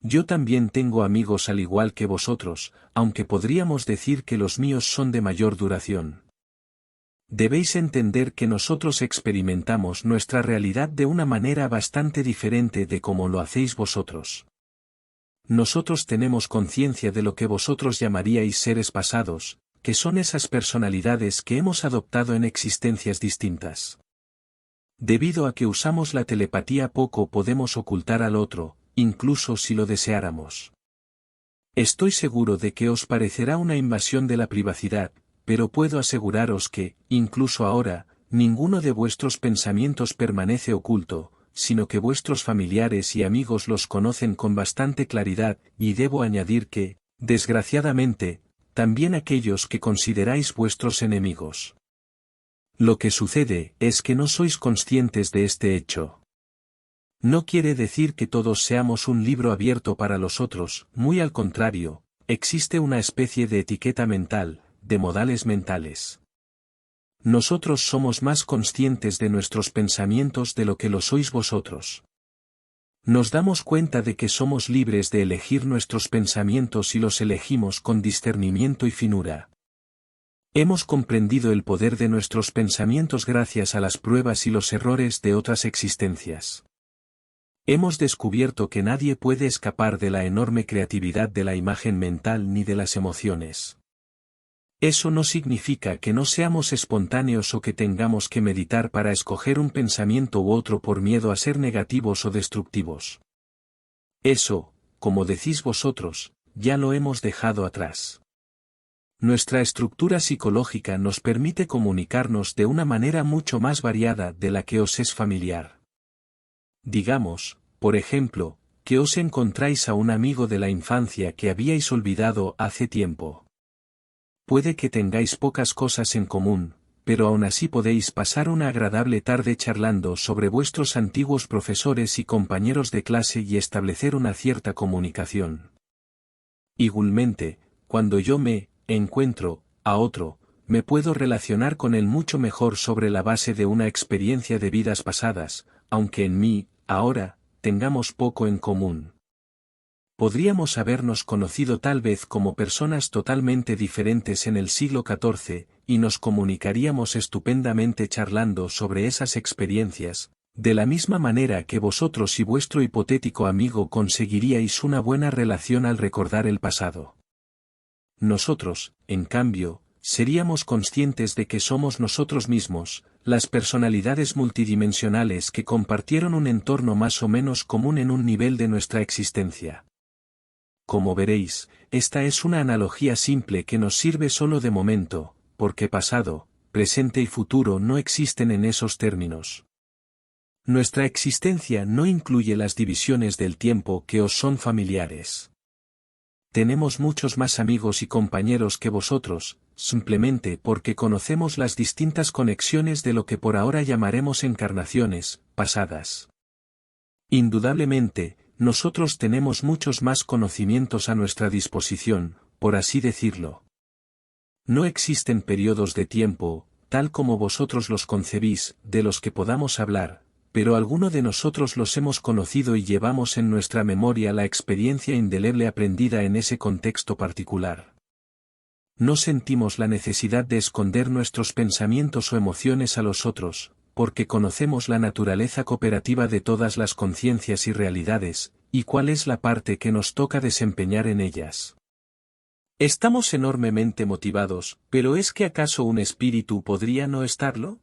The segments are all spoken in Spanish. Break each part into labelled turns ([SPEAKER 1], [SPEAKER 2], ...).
[SPEAKER 1] Yo también tengo amigos al igual que vosotros, aunque podríamos decir que los míos son de mayor duración. Debéis entender que nosotros experimentamos nuestra realidad de una manera bastante diferente de como lo hacéis vosotros. Nosotros tenemos conciencia de lo que vosotros llamaríais seres pasados, que son esas personalidades que hemos adoptado en existencias distintas. Debido a que usamos la telepatía poco podemos ocultar al otro, incluso si lo deseáramos. Estoy seguro de que os parecerá una invasión de la privacidad, pero puedo aseguraros que, incluso ahora, ninguno de vuestros pensamientos permanece oculto, sino que vuestros familiares y amigos los conocen con bastante claridad, y debo añadir que, desgraciadamente, también aquellos que consideráis vuestros enemigos. Lo que sucede es que no sois conscientes de este hecho. No quiere decir que todos seamos un libro abierto para los otros, muy al contrario, existe una especie de etiqueta mental, de modales mentales. Nosotros somos más conscientes de nuestros pensamientos de lo que lo sois vosotros. Nos damos cuenta de que somos libres de elegir nuestros pensamientos y los elegimos con discernimiento y finura. Hemos comprendido el poder de nuestros pensamientos gracias a las pruebas y los errores de otras existencias. Hemos descubierto que nadie puede escapar de la enorme creatividad de la imagen mental ni de las emociones. Eso no significa que no seamos espontáneos o que tengamos que meditar para escoger un pensamiento u otro por miedo a ser negativos o destructivos. Eso, como decís vosotros, ya lo hemos dejado atrás. Nuestra estructura psicológica nos permite comunicarnos de una manera mucho más variada de la que os es familiar. Digamos, por ejemplo, que os encontráis a un amigo de la infancia que habíais olvidado hace tiempo. Puede que tengáis pocas cosas en común, pero aún así podéis pasar una agradable tarde charlando sobre vuestros antiguos profesores y compañeros de clase y establecer una cierta comunicación. Igualmente, cuando yo me encuentro a otro, me puedo relacionar con él mucho mejor sobre la base de una experiencia de vidas pasadas, aunque en mí, ahora, tengamos poco en común. Podríamos habernos conocido tal vez como personas totalmente diferentes en el siglo XIV, y nos comunicaríamos estupendamente charlando sobre esas experiencias, de la misma manera que vosotros y vuestro hipotético amigo conseguiríais una buena relación al recordar el pasado. Nosotros, en cambio, seríamos conscientes de que somos nosotros mismos, las personalidades multidimensionales que compartieron un entorno más o menos común en un nivel de nuestra existencia. Como veréis, esta es una analogía simple que nos sirve solo de momento, porque pasado, presente y futuro no existen en esos términos. Nuestra existencia no incluye las divisiones del tiempo que os son familiares. Tenemos muchos más amigos y compañeros que vosotros, simplemente porque conocemos las distintas conexiones de lo que por ahora llamaremos encarnaciones pasadas. Indudablemente, nosotros tenemos muchos más conocimientos a nuestra disposición, por así decirlo. No existen periodos de tiempo, tal como vosotros los concebís, de los que podamos hablar, pero alguno de nosotros los hemos conocido y llevamos en nuestra memoria la experiencia indeleble aprendida en ese contexto particular. No sentimos la necesidad de esconder nuestros pensamientos o emociones a los otros, porque conocemos la naturaleza cooperativa de todas las conciencias y realidades, y cuál es la parte que nos toca desempeñar en ellas. Estamos enormemente motivados, pero ¿es que acaso un espíritu podría no estarlo?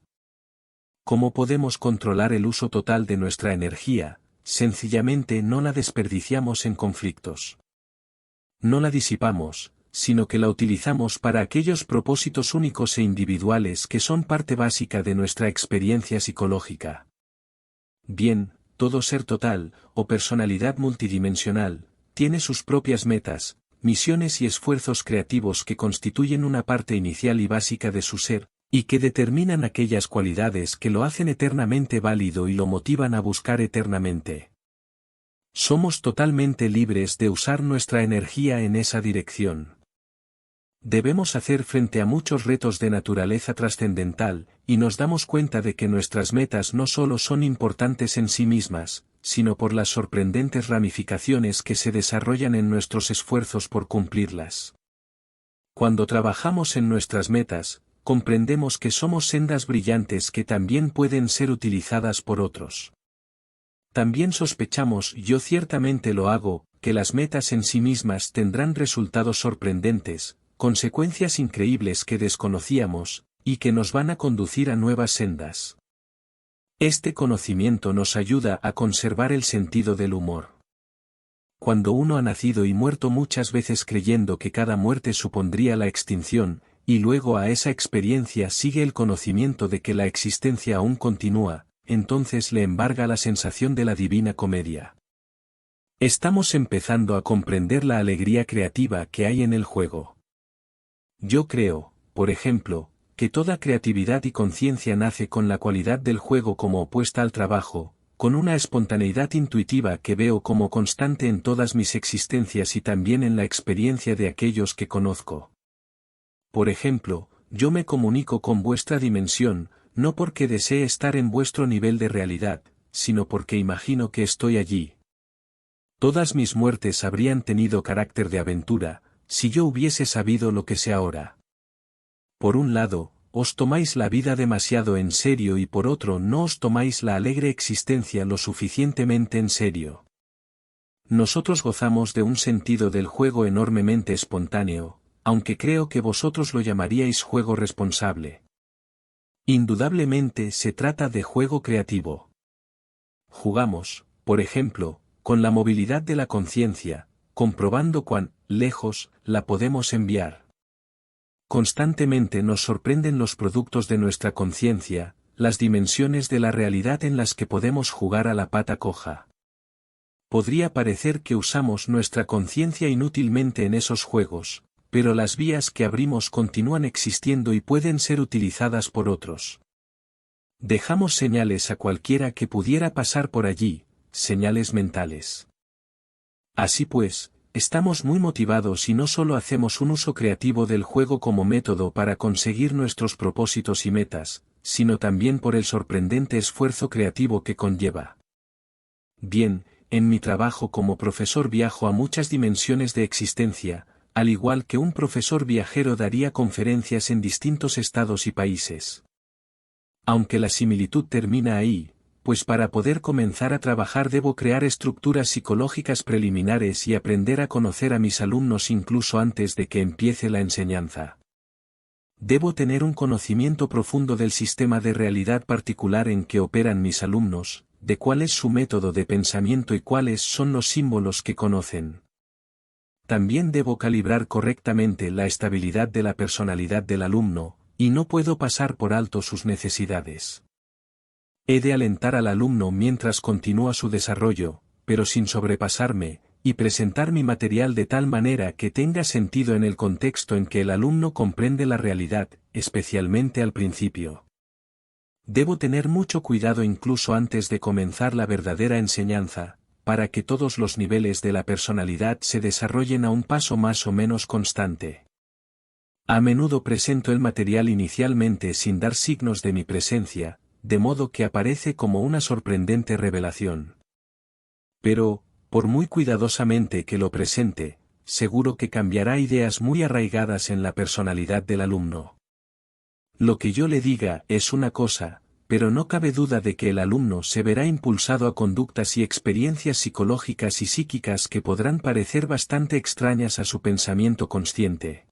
[SPEAKER 1] ¿Cómo podemos controlar el uso total de nuestra energía? Sencillamente no la desperdiciamos en conflictos. No la disipamos, sino que la utilizamos para aquellos propósitos únicos e individuales que son parte básica de nuestra experiencia psicológica. Bien, todo ser total, o personalidad multidimensional, tiene sus propias metas, misiones y esfuerzos creativos que constituyen una parte inicial y básica de su ser, y que determinan aquellas cualidades que lo hacen eternamente válido y lo motivan a buscar eternamente. Somos totalmente libres de usar nuestra energía en esa dirección. Debemos hacer frente a muchos retos de naturaleza trascendental, y nos damos cuenta de que nuestras metas no solo son importantes en sí mismas, sino por las sorprendentes ramificaciones que se desarrollan en nuestros esfuerzos por cumplirlas. Cuando trabajamos en nuestras metas, comprendemos que somos sendas brillantes que también pueden ser utilizadas por otros. También sospechamos, yo ciertamente lo hago, que las metas en sí mismas tendrán resultados sorprendentes, consecuencias increíbles que desconocíamos, y que nos van a conducir a nuevas sendas. Este conocimiento nos ayuda a conservar el sentido del humor. Cuando uno ha nacido y muerto muchas veces creyendo que cada muerte supondría la extinción, y luego a esa experiencia sigue el conocimiento de que la existencia aún continúa, entonces le embarga la sensación de la divina comedia. Estamos empezando a comprender la alegría creativa que hay en el juego. Yo creo, por ejemplo, que toda creatividad y conciencia nace con la cualidad del juego como opuesta al trabajo, con una espontaneidad intuitiva que veo como constante en todas mis existencias y también en la experiencia de aquellos que conozco. Por ejemplo, yo me comunico con vuestra dimensión, no porque desee estar en vuestro nivel de realidad, sino porque imagino que estoy allí. Todas mis muertes habrían tenido carácter de aventura, si yo hubiese sabido lo que sé ahora. Por un lado, os tomáis la vida demasiado en serio y por otro no os tomáis la alegre existencia lo suficientemente en serio. Nosotros gozamos de un sentido del juego enormemente espontáneo, aunque creo que vosotros lo llamaríais juego responsable. Indudablemente se trata de juego creativo. Jugamos, por ejemplo, con la movilidad de la conciencia, comprobando cuán lejos la podemos enviar. Constantemente nos sorprenden los productos de nuestra conciencia, las dimensiones de la realidad en las que podemos jugar a la pata coja. Podría parecer que usamos nuestra conciencia inútilmente en esos juegos, pero las vías que abrimos continúan existiendo y pueden ser utilizadas por otros. Dejamos señales a cualquiera que pudiera pasar por allí, señales mentales. Así pues, estamos muy motivados y no solo hacemos un uso creativo del juego como método para conseguir nuestros propósitos y metas, sino también por el sorprendente esfuerzo creativo que conlleva. Bien, en mi trabajo como profesor viajo a muchas dimensiones de existencia, al igual que un profesor viajero daría conferencias en distintos estados y países. Aunque la similitud termina ahí, pues para poder comenzar a trabajar debo crear estructuras psicológicas preliminares y aprender a conocer a mis alumnos incluso antes de que empiece la enseñanza. Debo tener un conocimiento profundo del sistema de realidad particular en que operan mis alumnos, de cuál es su método de pensamiento y cuáles son los símbolos que conocen. También debo calibrar correctamente la estabilidad de la personalidad del alumno, y no puedo pasar por alto sus necesidades. He de alentar al alumno mientras continúa su desarrollo, pero sin sobrepasarme, y presentar mi material de tal manera que tenga sentido en el contexto en que el alumno comprende la realidad, especialmente al principio. Debo tener mucho cuidado incluso antes de comenzar la verdadera enseñanza, para que todos los niveles de la personalidad se desarrollen a un paso más o menos constante. A menudo presento el material inicialmente sin dar signos de mi presencia, de modo que aparece como una sorprendente revelación. Pero, por muy cuidadosamente que lo presente, seguro que cambiará ideas muy arraigadas en la personalidad del alumno. Lo que yo le diga es una cosa, pero no cabe duda de que el alumno se verá impulsado a conductas y experiencias psicológicas y psíquicas que podrán parecer bastante extrañas a su pensamiento consciente.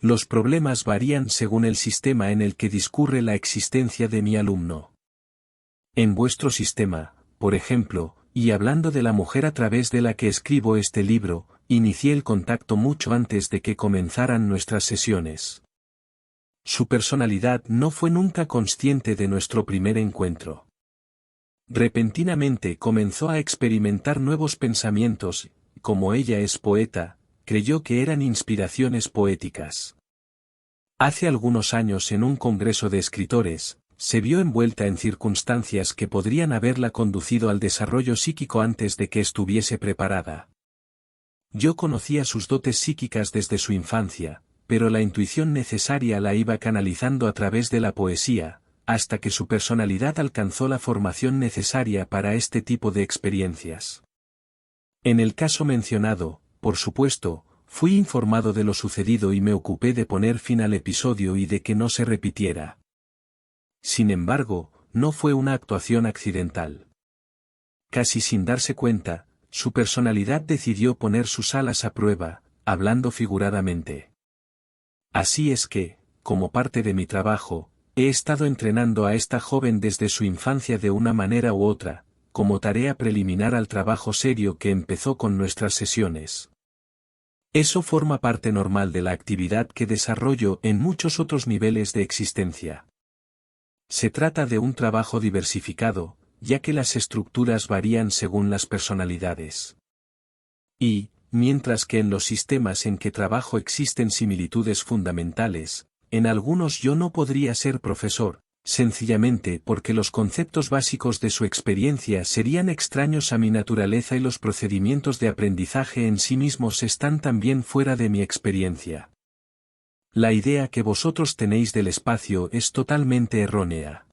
[SPEAKER 1] Los problemas varían según el sistema en el que discurre la existencia de mi alumno. En vuestro sistema, por ejemplo, y hablando de la mujer a través de la que escribo este libro, inicié el contacto mucho antes de que comenzaran nuestras sesiones. Su personalidad no fue nunca consciente de nuestro primer encuentro. Repentinamente comenzó a experimentar nuevos pensamientos, y como ella es poeta, creyó que eran inspiraciones poéticas. Hace algunos años en un congreso de escritores, se vio envuelta en circunstancias que podrían haberla conducido al desarrollo psíquico antes de que estuviese preparada. Yo conocía sus dotes psíquicas desde su infancia, pero la intuición necesaria la iba canalizando a través de la poesía, hasta que su personalidad alcanzó la formación necesaria para este tipo de experiencias. En el caso mencionado, por supuesto, fui informado de lo sucedido y me ocupé de poner fin al episodio y de que no se repitiera. Sin embargo, no fue una actuación accidental. Casi sin darse cuenta, su personalidad decidió poner sus alas a prueba, hablando figuradamente. Así es que, como parte de mi trabajo, he estado entrenando a esta joven desde su infancia de una manera u otra, como tarea preliminar al trabajo serio que empezó con nuestras sesiones. Eso forma parte normal de la actividad que desarrollo en muchos otros niveles de existencia. Se trata de un trabajo diversificado, ya que las estructuras varían según las personalidades. Y, mientras que en los sistemas en que trabajo existen similitudes fundamentales, en algunos yo no podría ser profesor, sencillamente porque los conceptos básicos de su experiencia serían extraños a mi naturaleza y los procedimientos de aprendizaje en sí mismos están también fuera de mi experiencia. La idea que vosotros tenéis del espacio es totalmente errónea.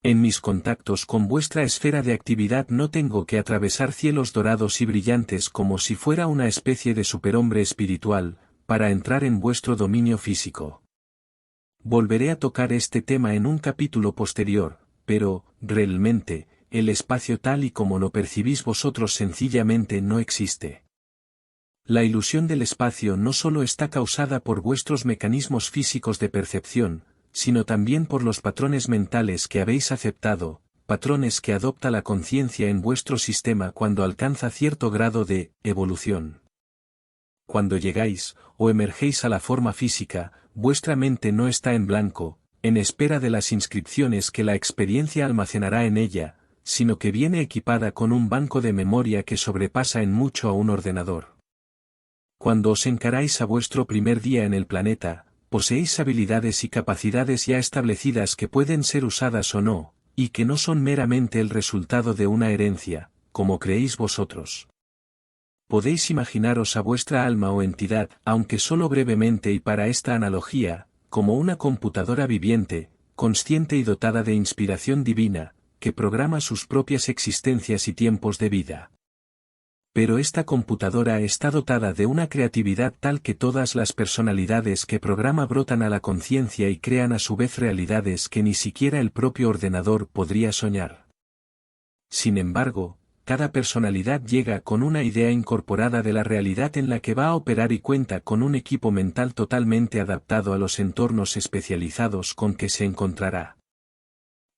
[SPEAKER 1] En mis contactos con vuestra esfera de actividad no tengo que atravesar cielos dorados y brillantes como si fuera una especie de superhombre espiritual, para entrar en vuestro dominio físico. Volveré a tocar este tema en un capítulo posterior, pero, realmente, el espacio tal y como lo percibís vosotros sencillamente no existe. La ilusión del espacio no solo está causada por vuestros mecanismos físicos de percepción, sino también por los patrones mentales que habéis aceptado, patrones que adopta la conciencia en vuestro sistema cuando alcanza cierto grado de evolución. Cuando llegáis, o emergéis a la forma física, vuestra mente no está en blanco, en espera de las inscripciones que la experiencia almacenará en ella, sino que viene equipada con un banco de memoria que sobrepasa en mucho a un ordenador. Cuando os encaráis a vuestro primer día en el planeta, poseéis habilidades y capacidades ya establecidas que pueden ser usadas o no, y que no son meramente el resultado de una herencia, como creéis vosotros. Podéis imaginaros a vuestra alma o entidad, aunque solo brevemente y para esta analogía, como una computadora viviente, consciente y dotada de inspiración divina, que programa sus propias existencias y tiempos de vida. Pero esta computadora está dotada de una creatividad tal que todas las personalidades que programa brotan a la conciencia y crean a su vez realidades que ni siquiera el propio ordenador podría soñar. Sin embargo, cada personalidad llega con una idea incorporada de la realidad en la que va a operar y cuenta con un equipo mental totalmente adaptado a los entornos especializados con que se encontrará.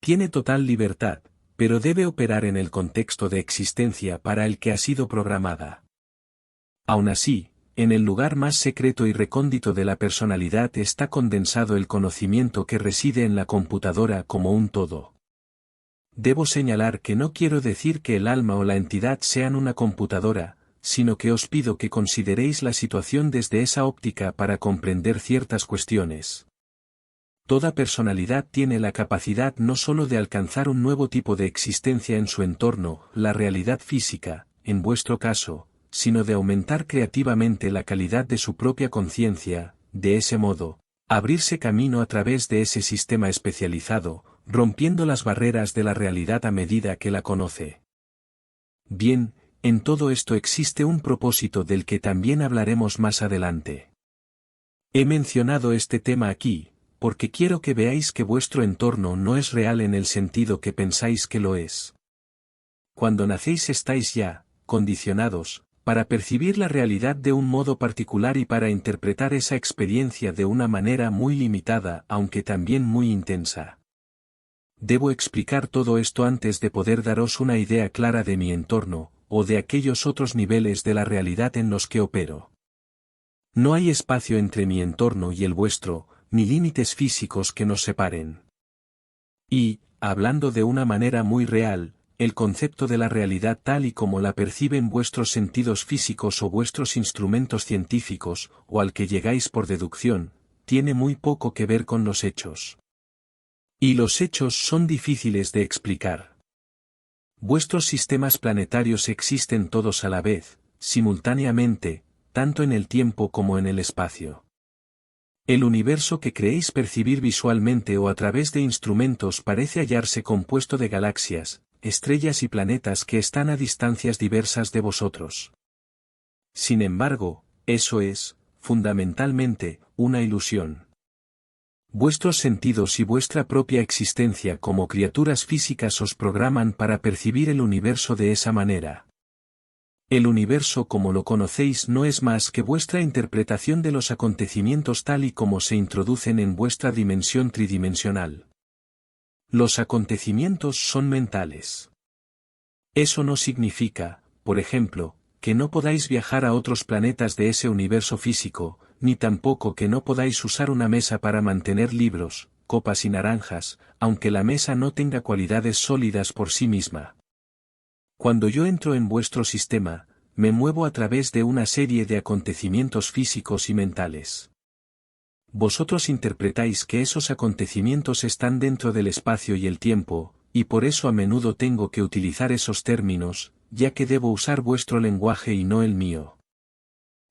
[SPEAKER 1] Tiene total libertad, pero debe operar en el contexto de existencia para el que ha sido programada. Aún así, en el lugar más secreto y recóndito de la personalidad está condensado el conocimiento que reside en la computadora como un todo. Debo señalar que no quiero decir que el alma o la entidad sean una computadora, sino que os pido que consideréis la situación desde esa óptica para comprender ciertas cuestiones. Toda personalidad tiene la capacidad no solo de alcanzar un nuevo tipo de existencia en su entorno, la realidad física, en vuestro caso, sino de aumentar creativamente la calidad de su propia conciencia, de ese modo, abrirse camino a través de ese sistema especializado, rompiendo las barreras de la realidad a medida que la conoce. Bien, en todo esto existe un propósito del que también hablaremos más adelante. He mencionado este tema aquí, porque quiero que veáis que vuestro entorno no es real en el sentido que pensáis que lo es. Cuando nacéis estáis ya, condicionados, para percibir la realidad de un modo particular y para interpretar esa experiencia de una manera muy limitada aunque también muy intensa. Debo explicar todo esto antes de poder daros una idea clara de mi entorno, o de aquellos otros niveles de la realidad en los que opero. No hay espacio entre mi entorno y el vuestro, ni límites físicos que nos separen. Y, hablando de una manera muy real, el concepto de la realidad tal y como la perciben vuestros sentidos físicos o vuestros instrumentos científicos, o al que llegáis por deducción, tiene muy poco que ver con los hechos. Y los hechos son difíciles de explicar. Vuestros sistemas planetarios existen todos a la vez, simultáneamente, tanto en el tiempo como en el espacio. El universo que creéis percibir visualmente o a través de instrumentos parece hallarse compuesto de galaxias, estrellas y planetas que están a distancias diversas de vosotros. Sin embargo, eso es, fundamentalmente, una ilusión. Vuestros sentidos y vuestra propia existencia como criaturas físicas os programan para percibir el universo de esa manera. El universo como lo conocéis no es más que vuestra interpretación de los acontecimientos tal y como se introducen en vuestra dimensión tridimensional. Los acontecimientos son mentales. Eso no significa, por ejemplo, que no podáis viajar a otros planetas de ese universo físico, ni tampoco que no podáis usar una mesa para mantener libros, copas y naranjas, aunque la mesa no tenga cualidades sólidas por sí misma. Cuando yo entro en vuestro sistema, me muevo a través de una serie de acontecimientos físicos y mentales. Vosotros interpretáis que esos acontecimientos están dentro del espacio y el tiempo, y por eso a menudo tengo que utilizar esos términos, ya que debo usar vuestro lenguaje y no el mío.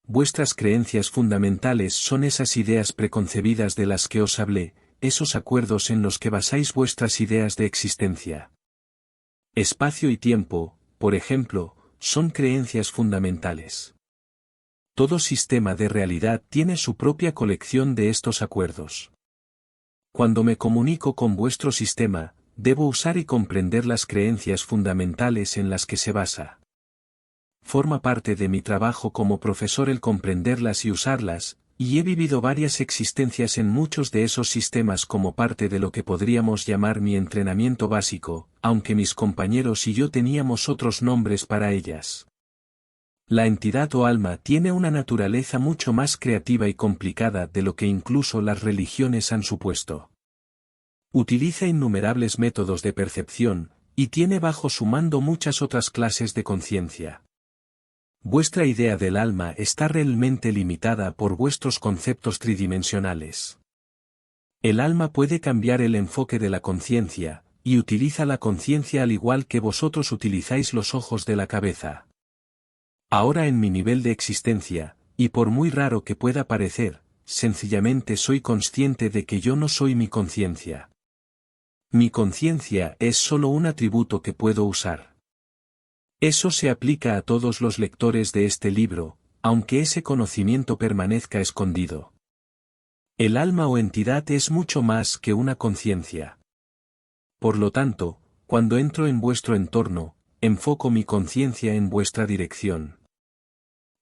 [SPEAKER 1] Vuestras creencias fundamentales son esas ideas preconcebidas de las que os hablé, esos acuerdos en los que basáis vuestras ideas de existencia. Espacio y tiempo, por ejemplo, son creencias fundamentales. Todo sistema de realidad tiene su propia colección de estos acuerdos. Cuando me comunico con vuestro sistema, debo usar y comprender las creencias fundamentales en las que se basa. Forma parte de mi trabajo como profesor el comprenderlas y usarlas, y he vivido varias existencias en muchos de esos sistemas como parte de lo que podríamos llamar mi entrenamiento básico, aunque mis compañeros y yo teníamos otros nombres para ellas. La entidad o alma tiene una naturaleza mucho más creativa y complicada de lo que incluso las religiones han supuesto. Utiliza innumerables métodos de percepción, y tiene bajo su mando muchas otras clases de conciencia. Vuestra idea del alma está realmente limitada por vuestros conceptos tridimensionales. El alma puede cambiar el enfoque de la conciencia, y utiliza la conciencia al igual que vosotros utilizáis los ojos de la cabeza. Ahora en mi nivel de existencia, y por muy raro que pueda parecer, sencillamente soy consciente de que yo no soy mi conciencia. Mi conciencia es solo un atributo que puedo usar. Eso se aplica a todos los lectores de este libro, aunque ese conocimiento permanezca escondido. El alma o entidad es mucho más que una conciencia. Por lo tanto, cuando entro en vuestro entorno, enfoco mi conciencia en vuestra dirección.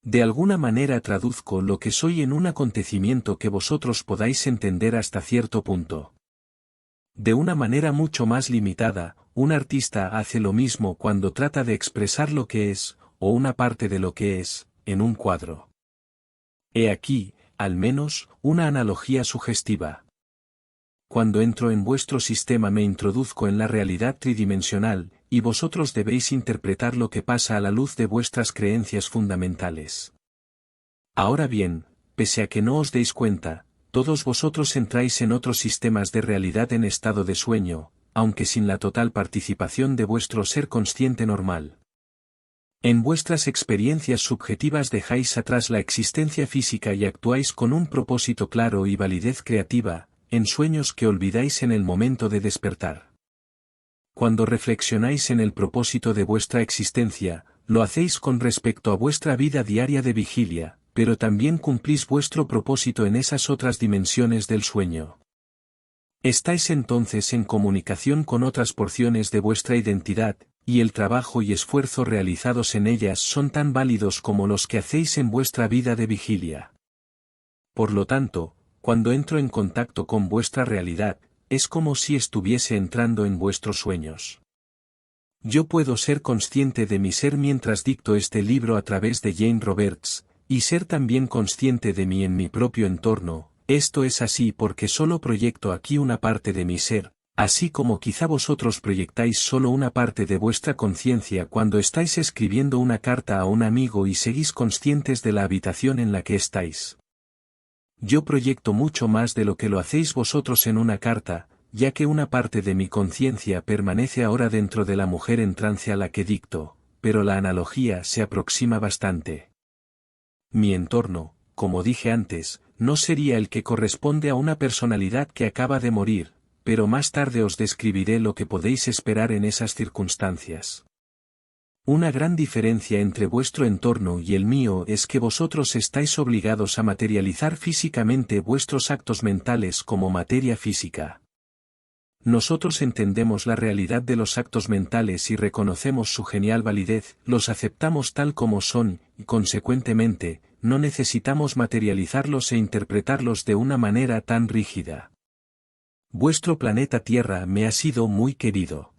[SPEAKER 1] De alguna manera traduzco lo que soy en un acontecimiento que vosotros podáis entender hasta cierto punto. De una manera mucho más limitada, un artista hace lo mismo cuando trata de expresar lo que es, o una parte de lo que es, en un cuadro. He aquí, al menos, una analogía sugestiva. Cuando entro en vuestro sistema me introduzco en la realidad tridimensional, y vosotros debéis interpretar lo que pasa a la luz de vuestras creencias fundamentales. Ahora bien, pese a que no os deis cuenta, todos vosotros entráis en otros sistemas de realidad en estado de sueño, aunque sin la total participación de vuestro ser consciente normal. En vuestras experiencias subjetivas dejáis atrás la existencia física y actuáis con un propósito claro y validez creativa, en sueños que olvidáis en el momento de despertar. Cuando reflexionáis en el propósito de vuestra existencia, lo hacéis con respecto a vuestra vida diaria de vigilia, pero también cumplís vuestro propósito en esas otras dimensiones del sueño. Estáis entonces en comunicación con otras porciones de vuestra identidad, y el trabajo y esfuerzo realizados en ellas son tan válidos como los que hacéis en vuestra vida de vigilia. Por lo tanto, cuando entro en contacto con vuestra realidad, es como si estuviese entrando en vuestros sueños. Yo puedo ser consciente de mi ser mientras dicto este libro a través de Jane Roberts, y ser también consciente de mí en mi propio entorno. Esto es así porque solo proyecto aquí una parte de mi ser, así como quizá vosotros proyectáis solo una parte de vuestra conciencia cuando estáis escribiendo una carta a un amigo y seguís conscientes de la habitación en la que estáis. Yo proyecto mucho más de lo que lo hacéis vosotros en una carta, ya que una parte de mi conciencia permanece ahora dentro de la mujer en trance a la que dicto, pero la analogía se aproxima bastante. Mi entorno, como dije antes, no sería el que corresponde a una personalidad que acaba de morir, pero más tarde os describiré lo que podéis esperar en esas circunstancias. Una gran diferencia entre vuestro entorno y el mío es que vosotros estáis obligados a materializar físicamente vuestros actos mentales como materia física. Nosotros entendemos la realidad de los actos mentales y reconocemos su genial validez, los aceptamos tal como son, y consecuentemente, no necesitamos materializarlos e interpretarlos de una manera tan rígida. Vuestro planeta Tierra me ha sido muy querido.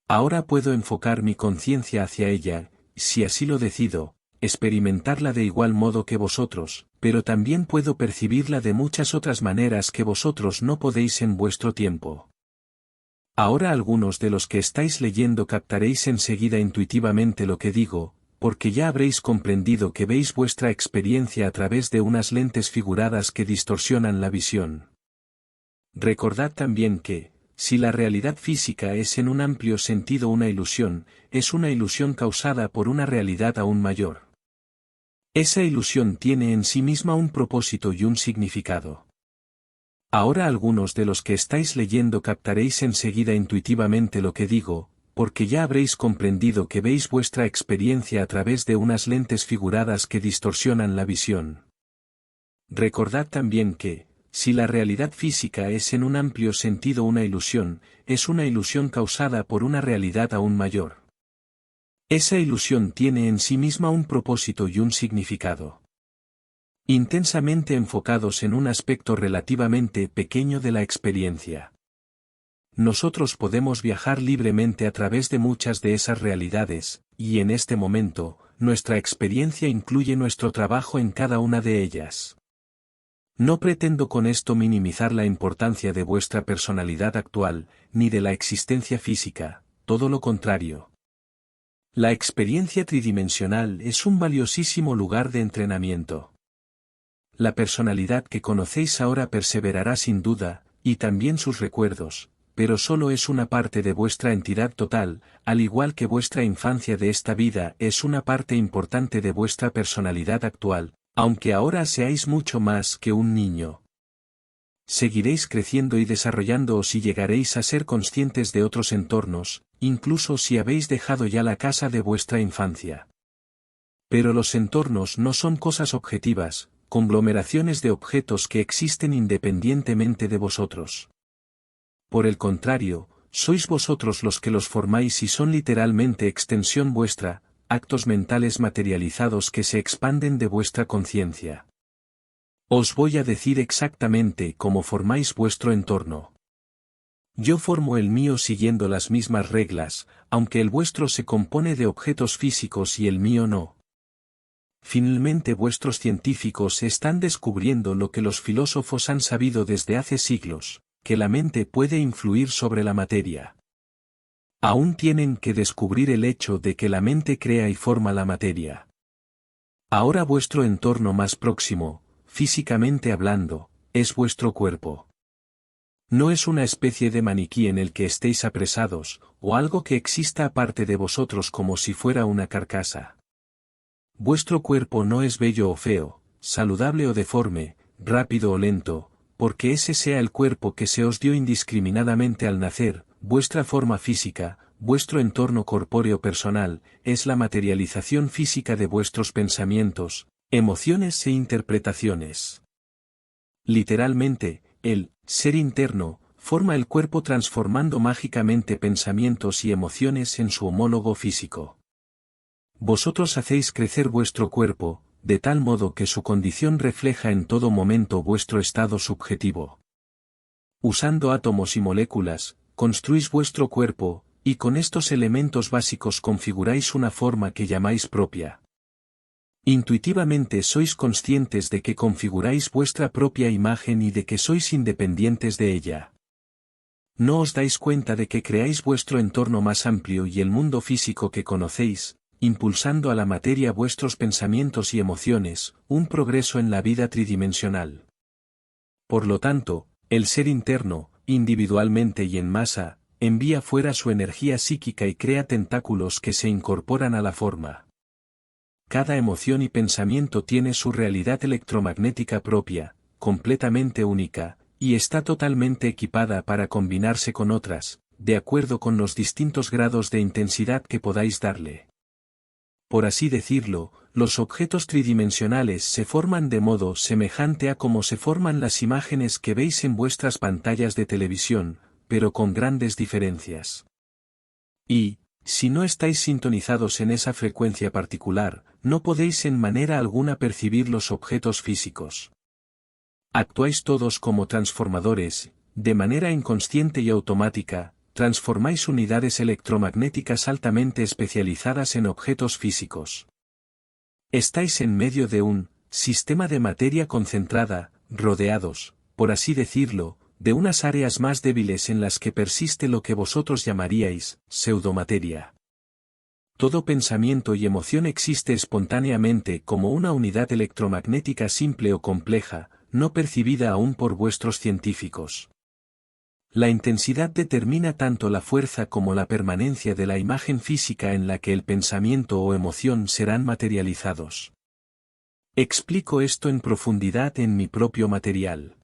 [SPEAKER 1] Ahora puedo enfocar mi conciencia hacia ella, si así lo decido, experimentarla de igual modo que vosotros, pero también puedo percibirla de muchas otras maneras que vosotros no podéis en vuestro tiempo. Ahora algunos de los que estáis leyendo captaréis enseguida intuitivamente lo que digo, porque ya habréis comprendido que veis vuestra experiencia a través de unas lentes figuradas que distorsionan la visión. Recordad también que, si la realidad física es en un amplio sentido una ilusión, es una ilusión causada por una realidad aún mayor. Esa ilusión tiene en sí misma un propósito y un significado. Ahora algunos de los que estáis leyendo captaréis enseguida intuitivamente lo que digo, porque ya habréis comprendido que veis vuestra experiencia a través de unas lentes figuradas que distorsionan la visión. Recordad también que, si la realidad física es en un amplio sentido una ilusión, es una ilusión causada por una realidad aún mayor. Esa ilusión tiene en sí misma un propósito y un significado. Intensamente enfocados en un aspecto relativamente pequeño de la experiencia. Nosotros podemos viajar libremente a través de muchas de esas realidades, y en este momento, nuestra experiencia incluye nuestro trabajo en cada una de ellas. No pretendo con esto minimizar la importancia de vuestra personalidad actual, ni de la existencia física, todo lo contrario. La experiencia tridimensional es un valiosísimo lugar de entrenamiento. La personalidad que conocéis ahora perseverará sin duda, y también sus recuerdos, pero solo es una parte de vuestra entidad total, al igual que vuestra infancia de esta vida es una parte importante de vuestra personalidad actual, aunque ahora seáis mucho más que un niño. Seguiréis creciendo y desarrollándoos y llegaréis a ser conscientes de otros entornos, incluso si habéis dejado ya la casa de vuestra infancia. Pero los entornos no son cosas objetivas, conglomeraciones de objetos que existen independientemente de vosotros. Por el contrario, sois vosotros los que los formáis y son literalmente extensión vuestra, actos mentales materializados que se expanden de vuestra conciencia. Os voy a decir exactamente cómo formáis vuestro entorno. Yo formo el mío siguiendo las mismas reglas, aunque el vuestro se compone de objetos físicos y el mío no. Finalmente vuestros científicos están descubriendo lo que los filósofos han sabido desde hace siglos, que la mente puede influir sobre la materia. Aún tienen que descubrir el hecho de que la mente crea y forma la materia. Ahora vuestro entorno más próximo, físicamente hablando, es vuestro cuerpo. No es una especie de maniquí en el que estéis apresados, o algo que exista aparte de vosotros como si fuera una carcasa. Vuestro cuerpo no es bello o feo, saludable o deforme, rápido o lento, porque ese sea el cuerpo que se os dio indiscriminadamente al nacer. Vuestra forma física, vuestro entorno corpóreo personal, es la materialización física de vuestros pensamientos, emociones e interpretaciones. Literalmente, el ser interno forma el cuerpo transformando mágicamente pensamientos y emociones en su homólogo físico. Vosotros hacéis crecer vuestro cuerpo, de tal modo que su condición refleja en todo momento vuestro estado subjetivo. Usando átomos y moléculas, construís vuestro cuerpo, y con estos elementos básicos configuráis una forma que llamáis propia. Intuitivamente sois conscientes de que configuráis vuestra propia imagen y de que sois independientes de ella. No os dais cuenta de que creáis vuestro entorno más amplio y el mundo físico que conocéis, impulsando a la materia vuestros pensamientos y emociones, un progreso en la vida tridimensional. Por lo tanto, el ser interno, individualmente y en masa, envía fuera su energía psíquica y crea tentáculos que se incorporan a la forma. cada emoción y pensamiento tiene su realidad electromagnética propia, completamente única, y está totalmente equipada para combinarse con otras, de acuerdo con los distintos grados de intensidad que podáis darle. Por así decirlo, los objetos tridimensionales se forman de modo semejante a cómo se forman las imágenes que veis en vuestras pantallas de televisión, pero con grandes diferencias. Y, si no estáis sintonizados en esa frecuencia particular, no podéis en manera alguna percibir los objetos físicos. Actuáis todos como transformadores, de manera inconsciente y automática, transformáis unidades electromagnéticas altamente especializadas en objetos físicos. Estáis en medio de un sistema de materia concentrada, rodeados, por así decirlo, de unas áreas más débiles en las que persiste lo que vosotros llamaríais pseudomateria. Todo pensamiento y emoción existe espontáneamente como una unidad electromagnética simple o compleja, no percibida aún por vuestros científicos. La intensidad determina tanto la fuerza como la permanencia de la imagen física en la que el pensamiento o emoción serán materializados. Explico esto en profundidad en mi propio material.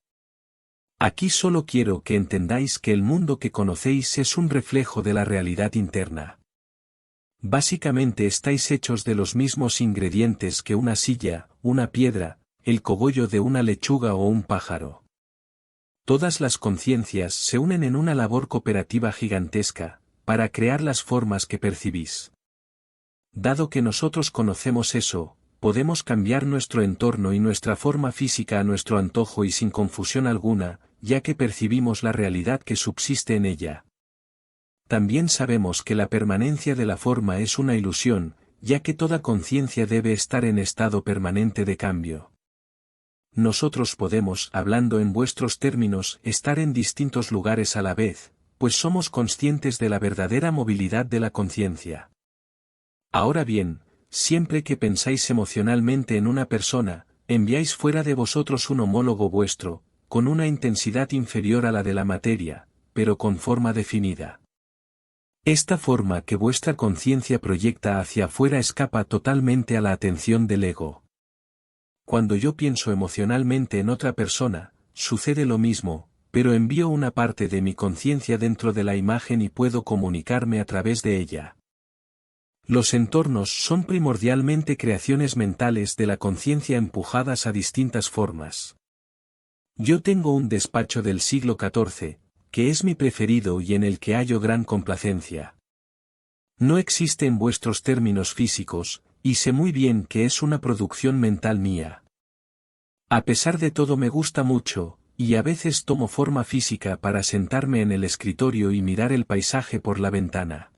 [SPEAKER 1] Aquí solo quiero que entendáis que el mundo que conocéis es un reflejo de la realidad interna. Básicamente estáis hechos de los mismos ingredientes que una silla, una piedra, el cogollo de una lechuga o un pájaro. Todas las conciencias se unen en una labor cooperativa gigantesca, para crear las formas que percibís. Dado que nosotros conocemos eso, podemos cambiar nuestro entorno y nuestra forma física a nuestro antojo y sin confusión alguna, ya que percibimos la realidad que subsiste en ella. También sabemos que la permanencia de la forma es una ilusión, ya que toda conciencia debe estar en estado permanente de cambio. Nosotros podemos, hablando en vuestros términos, estar en distintos lugares a la vez, pues somos conscientes de la verdadera movilidad de la conciencia. Ahora bien, siempre que pensáis emocionalmente en una persona, enviáis fuera de vosotros un homólogo vuestro, con una intensidad inferior a la de la materia, pero con forma definida. Esta forma que vuestra conciencia proyecta hacia afuera escapa totalmente a la atención del ego. Cuando yo pienso emocionalmente en otra persona, sucede lo mismo, pero envío una parte de mi conciencia dentro de la imagen y puedo comunicarme a través de ella. Los entornos son primordialmente creaciones mentales de la conciencia empujadas a distintas formas. Yo tengo un despacho del siglo XIV, que es mi preferido y en el que hallo gran complacencia. No existe en vuestros términos físicos, y sé muy bien que es una producción mental mía. A pesar de todo me gusta mucho, y a veces tomo forma física para sentarme en el escritorio y mirar el paisaje por la ventana.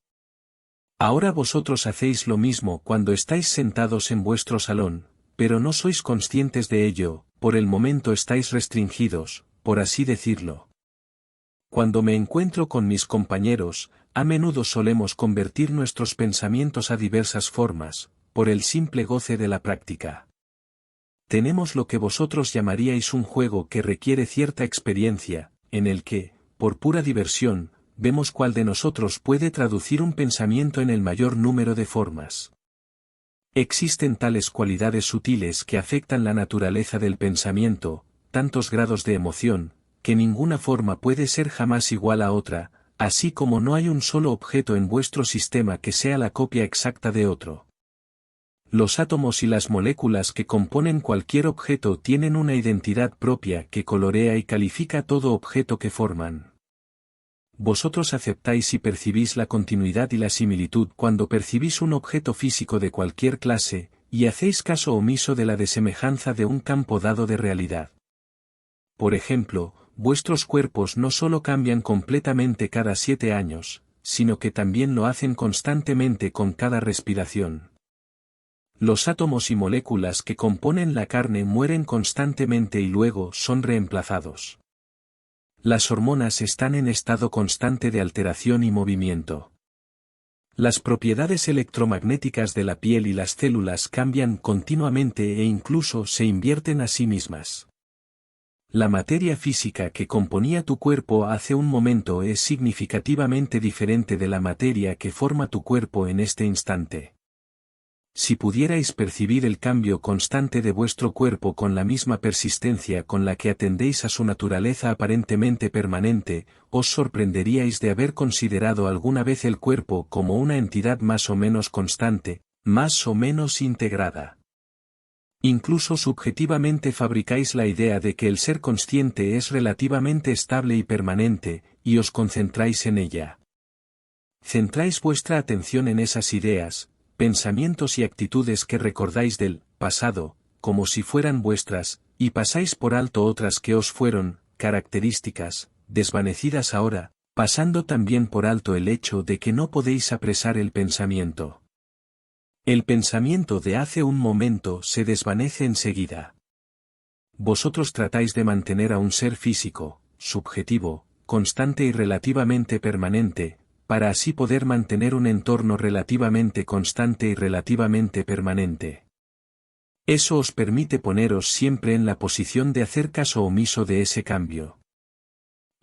[SPEAKER 1] Ahora vosotros hacéis lo mismo cuando estáis sentados en vuestro salón, pero no sois conscientes de ello, por el momento estáis restringidos, por así decirlo. Cuando me encuentro con mis compañeros, a menudo solemos convertir nuestros pensamientos a diversas formas, por el simple goce de la práctica. Tenemos lo que vosotros llamaríais un juego que requiere cierta experiencia, en el que, por pura diversión, vemos cuál de nosotros puede traducir un pensamiento en el mayor número de formas. Existen tales cualidades sutiles que afectan la naturaleza del pensamiento, tantos grados de emoción, que ninguna forma puede ser jamás igual a otra, así como no hay un solo objeto en vuestro sistema que sea la copia exacta de otro. Los átomos y las moléculas que componen cualquier objeto tienen una identidad propia que colorea y califica todo objeto que forman. Vosotros aceptáis y percibís la continuidad y la similitud cuando percibís un objeto físico de cualquier clase, y hacéis caso omiso de la desemejanza de un campo dado de realidad. Por ejemplo, vuestros cuerpos no solo cambian completamente cada 7 años, sino que también lo hacen constantemente con cada respiración. Los átomos y moléculas que componen la carne mueren constantemente y luego son reemplazados. Las hormonas están en estado constante de alteración y movimiento. Las propiedades electromagnéticas de la piel y las células cambian continuamente e incluso se invierten a sí mismas. La materia física que componía tu cuerpo hace un momento es significativamente diferente de la materia que forma tu cuerpo en este instante. Si pudierais percibir el cambio constante de vuestro cuerpo con la misma persistencia con la que atendéis a su naturaleza aparentemente permanente, os sorprenderíais de haber considerado alguna vez el cuerpo como una entidad más o menos constante, más o menos integrada. Incluso subjetivamente fabricáis la idea de que el ser consciente es relativamente estable y permanente, y os concentráis en ella. Centráis vuestra atención en esas ideas, pensamientos y actitudes que recordáis del pasado, como si fueran vuestras, y pasáis por alto otras que os fueron, características, desvanecidas ahora, pasando también por alto el hecho de que no podéis apresar el pensamiento. El pensamiento de hace un momento se desvanece enseguida. Vosotros tratáis de mantener a un ser físico, subjetivo, constante y relativamente permanente, para así poder mantener un entorno relativamente constante y relativamente permanente. Eso os permite poneros siempre en la posición de hacer caso omiso de ese cambio.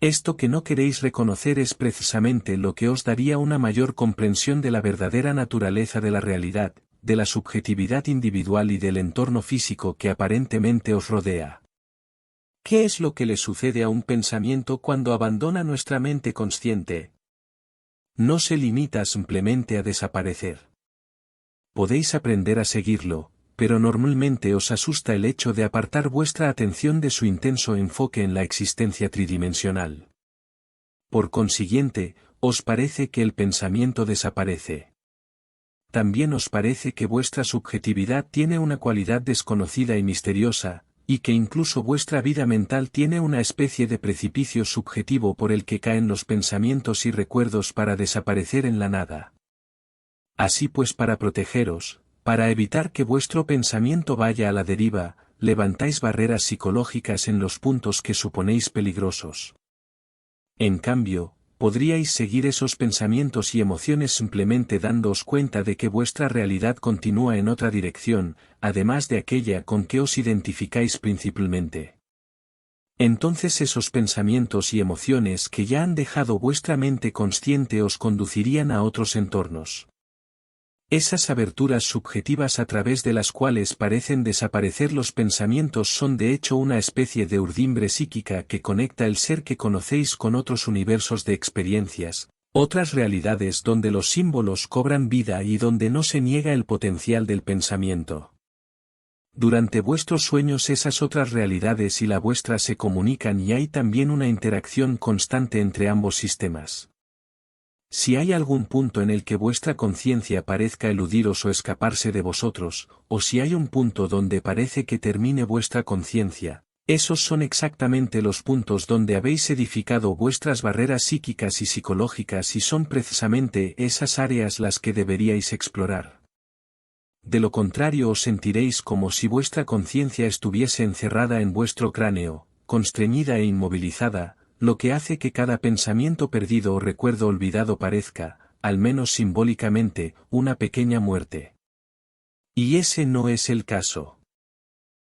[SPEAKER 1] Esto que no queréis reconocer es precisamente lo que os daría una mayor comprensión de la verdadera naturaleza de la realidad, de la subjetividad individual y del entorno físico que aparentemente os rodea. ¿Qué es lo que le sucede a un pensamiento cuando abandona nuestra mente consciente? No se limita simplemente a desaparecer. Podéis aprender a seguirlo, pero normalmente os asusta el hecho de apartar vuestra atención de su intenso enfoque en la existencia tridimensional. Por consiguiente, os parece que el pensamiento desaparece. También os parece que vuestra subjetividad tiene una cualidad desconocida y misteriosa, y que incluso vuestra vida mental tiene una especie de precipicio subjetivo por el que caen los pensamientos y recuerdos para desaparecer en la nada. Así pues, para protegeros, para evitar que vuestro pensamiento vaya a la deriva, levantáis barreras psicológicas en los puntos que suponéis peligrosos. En cambio, podríais seguir esos pensamientos y emociones simplemente dándoos cuenta de que vuestra realidad continúa en otra dirección, además de aquella con que os identificáis principalmente. Entonces esos pensamientos y emociones que ya han dejado vuestra mente consciente os conducirían a otros entornos. Esas aberturas subjetivas a través de las cuales parecen desaparecer los pensamientos son de hecho una especie de urdimbre psíquica que conecta el ser que conocéis con otros universos de experiencias, otras realidades donde los símbolos cobran vida y donde no se niega el potencial del pensamiento. Durante vuestros sueños esas otras realidades y la vuestra se comunican y hay también una interacción constante entre ambos sistemas. Si hay algún punto en el que vuestra conciencia parezca eludiros o escaparse de vosotros, o si hay un punto donde parece que termine vuestra conciencia, esos son exactamente los puntos donde habéis edificado vuestras barreras psíquicas y psicológicas y son precisamente esas áreas las que deberíais explorar. De lo contrario os sentiréis como si vuestra conciencia estuviese encerrada en vuestro cráneo, constreñida e inmovilizada, lo que hace que cada pensamiento perdido o recuerdo olvidado parezca, al menos simbólicamente, una pequeña muerte. Y ese no es el caso.